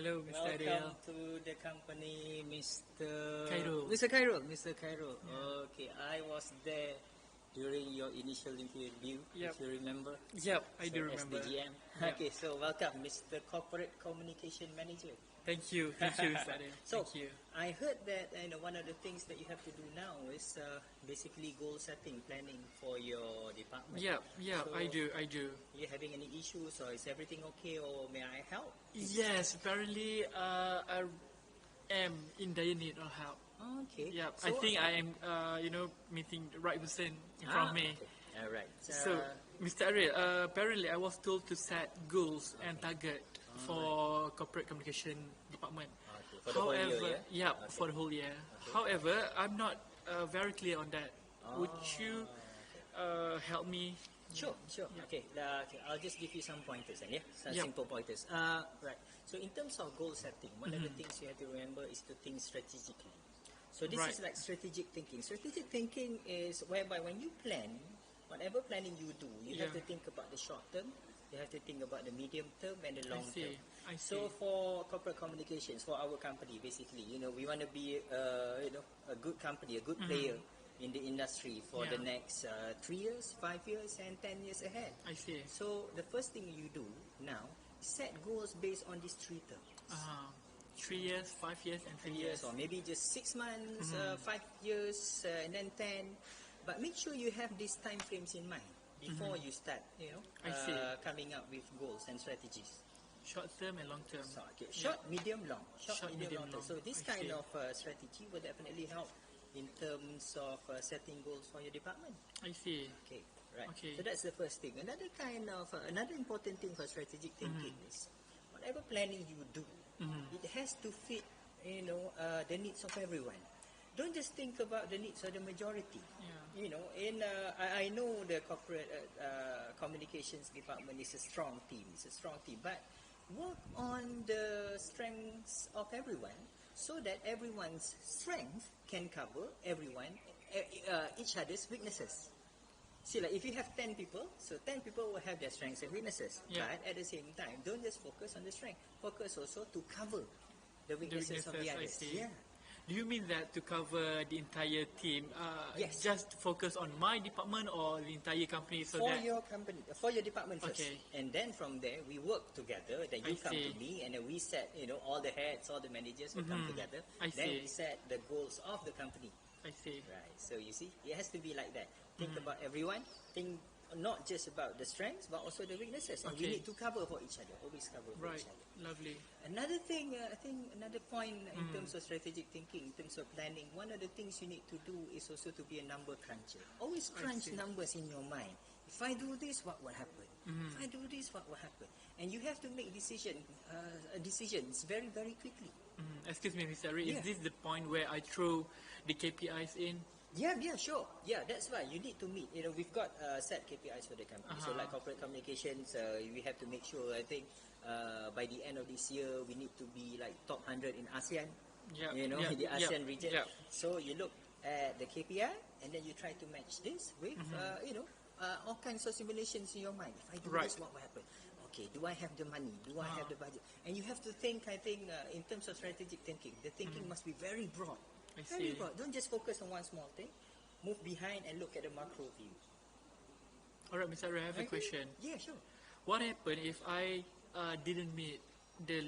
Hello, Mr. Airil. Welcome to the company, Mr. Khairul. Mr. Khairul. Mr. Khairul. Yeah. Okay, I was there during your initial interview, Yep. if you remember. Yep, I So, do remember. as the GM. Yep. Okay, so welcome, Mr. Corporate Communication Manager. Thank you, Mr. Airil. So, Thank you. I heard that one of the things that you have to do now is basically goal setting, planning for your department. Yeah, So, I do. You having any issues, or is everything okay, or may I help? Yes, apparently I am in dire need of help. Okay. Yeah, So, I think I am, meeting the right person in front of me. Okay. All right. So, Mr. Airil, apparently I was told to set goals and target for corporate communication department. Okay. For the whole year, yeah? Okay. For the whole year. However, I'm not very clear on that. Would you help me? Sure. Yeah. Okay, I'll just give you some pointers, some Yeah. simple pointers. Right. So in terms of goal setting, one of the things you have to remember is to think strategically. So this Right. is like strategic thinking. Strategic thinking is whereby when you plan, whatever planning you do, you have Yeah. to think about the short term, you have to think about the medium term and the long term. I see. So for corporate communications, for our company, basically, we want to be, a good company, a good player in the industry for the next 3 years, 5 years, and 10 years ahead. I see. So the first thing you do now is set goals based on these 3 terms. 3 years, 5 years, and 10 years. Or maybe just 6 months, 5 years, and then 10. But make sure you have these time frames in mind before you start, I see. coming up with goals and strategies. Short term and long term. So, okay, short, medium, long. Short, medium, long. long. So this I kind see. of strategy will definitely help in terms of setting goals for your department. I see. Okay, right. Okay. So that's the first thing. Another kind of another important thing for strategic thinking is whatever planning you do, it has to fit, the needs of everyone. Don't just think about the needs of the majority. Yeah. I know the corporate communications department is a strong team. But work on the strengths of everyone so that everyone's strength can cover each other's weaknesses. See, like if you have 10 people, so 10 people will have their strengths and weaknesses. Yeah. But at the same time, don't just focus on the strength. Focus also to cover the weaknesses of the I others. see. Yeah. Do you mean that to cover the entire team? Yes. Just focus on my department or the entire company? So For that your company, for your department first. Okay. And then from there, we work together. Then you I come see. to me, and then we set, all the heads, all the managers will come together. I Then see. we set the goals of the company. I see. Right. So you see, it has to be like that. Think about everyone. Think not just about the strengths, but also the weaknesses. And we Okay. need to cover for each other. Always cover for Right. each other. Lovely. Another thing, I think another point in terms of strategic thinking, in terms of planning, one of the things you need to do is also to be a number cruncher. Always crunch see. numbers in your mind. If I do this, what will happen? If I do this, what will happen? And you have to make decisions very, very quickly. Excuse me, Mr. Airil, Yeah. is this the point where I throw the KPIs in? Yeah, sure. Yeah, that's why you need to meet. We've got set KPIs for the company. So like corporate communications, we have to make sure, I think, by the end of this year, we need to be like top 100 in ASEAN, Yeah. in the ASEAN region. Yeah. So you look at the KPI, and then you try to match this with, all kinds of simulations in your mind. If I do Right. this, what will happen? Okay, do I have the money? Do I have the budget? And you have to think, I think, in terms of strategic thinking, the thinking must be very broad. I Very see. broad. Don't just focus on one small thing. Move behind and look at the macro view. Alright, Mr. Airil, I have a Okay? question. Yeah, sure. What happened if I didn't meet the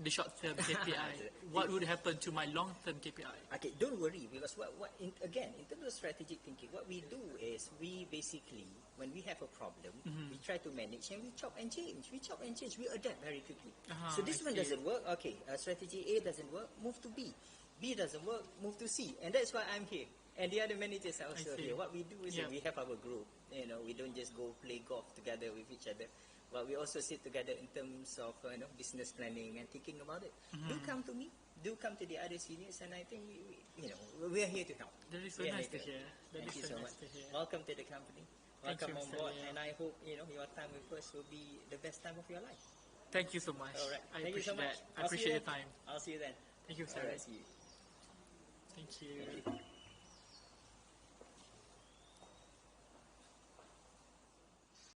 short-term KPI? What would happen to my long-term KPI? Okay, don't worry, because in terms of strategic thinking, what we do is we basically, when we have a problem, we try to manage and we chop and change. We adapt very quickly. So this I one see. doesn't work. Okay, strategy A doesn't work. Move to B. B doesn't work. Move to C. And that's why I'm here. And the other managers are also see. here. What we do is Yeah. we have our group. We don't just go play golf together with each other. But we also sit together in terms of business planning and thinking about it. Do come to me. Do come to the other seniors, and I think we are here to help. That is so We are nice to here hear. That Thank is you so nice much. to hear. Welcome to the company. Thank you, Welcome on Mr. board, Airil. and I hope your time with us will be the best time of your life. Thank you so much. All right. I Thank you so appreciate much. that. I I'll see you appreciate your then. time. I'll see you then. Thank you, All sir. right, see you. Thank you. Thank you.